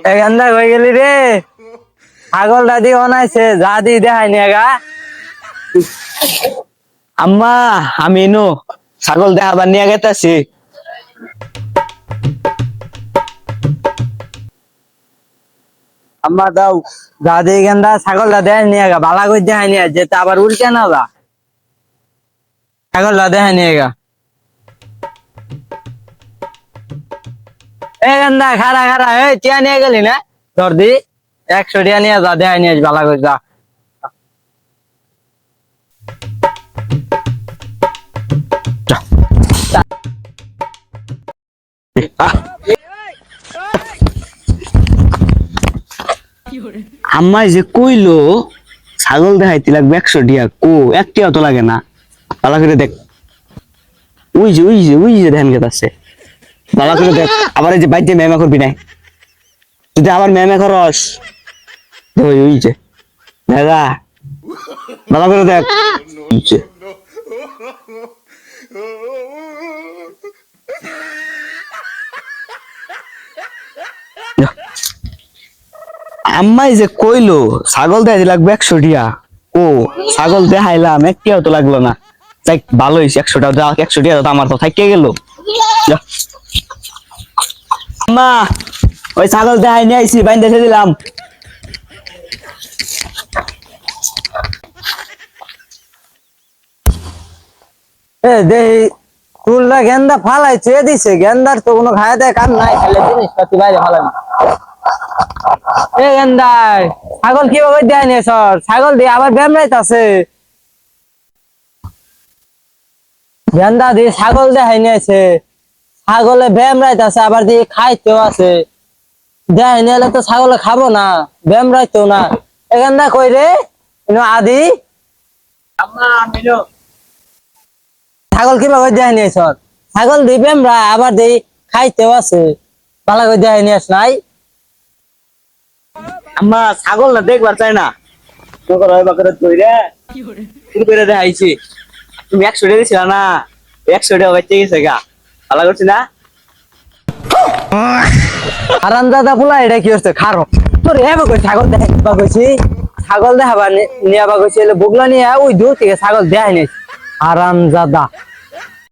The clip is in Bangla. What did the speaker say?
এখানটা হয়ে গেলি রে ছাগল দাদি অনাইছে যা দি দেখায়নি গা আম্মা আমি নু ছাগল দেখাবার নিয়ে গেতেছি আম্মা দাও দাদি এখানটা ছাগল দা দেখায় নিয়ে গা বালা করে দেখায় নিয়ে যেতে আবার উল্টে না যা ছাগল দা দেখায় নিয়ে গা এখানটা খারা খারা এই টিয়া নিয়ে গেলি না ধর দি 100 টিয়া নিয়ে যা দেখায় নিয়ে বালা করে যা আম্মাই যে কইলো ছাগল দেখাইতে লাগবে 100 টিয়া কো একটিও তো লাগে না ভালো করে দেখ ওই যে ধ্যান গেছে ভালো করে দেখ আবার এই যে বাইতে মেমা করবি না যদি আবার মেমা করস ওই যে দাদা ভালো করে দেখ আম্মাই যে কইলো ছাগল দেখাইতে লাগবে 100 টিয়া ও ছাগল দেখাইলাম একটিও তো লাগলো না তাই ভালো হয়েছে 100 টাকা 100 টিয়া তো আমার তো থাইকে গেল আম্মা ওই ছাগল দেখাই নিয়ে আইছি বাইন্দে দিলাম দেহি চুলটা গেন্দা ফালাই চেয়ে দিছে গেন্দার তো কোনো খায় দেয় কাম নাই খাইলে জিনিসপাতি বাইরে ফালাবি এ গেন্দাই ছাগল কিভাবে দেয় নি সর ছাগল দিয়ে আবার বেমরাইত আছে গেন্দা দিয়ে ছাগল দেখাই নিয়েছে ছাগলে বেমরাইত আছে আবার দিয়ে খাইতেও আছে দেখাই নিলে তো ছাগলে খাবো না বেমরাইতো না এ গেন্দা কই রে আদি আম্মা মিলো ছাগল কিভাবে দেখাই নিয়ে সর ছাগল দিয়ে বেমরা আবার দিয়ে খাইতেও আছে ভালো করে দেখাই নিয়ে আস নাই আম্মা ছাগল না দেখবার চাই না তোর ওই বাকরে কইরে শুরু করে দেখাইছি তুমি 100 টাকা দিছিলা না 100 টাকা বাইতে গেছে গা ভালো করছি না আরাম দাদা ফুলা এটা কি হচ্ছে খারো তোর এবে কই ছাগল দেখাইবা কইছি ছাগল দেখাবা নিয়াবা কইছি বুগলা নিয়া ওই দূর থেকে ছাগল দেখাই নিস আরাম দাদা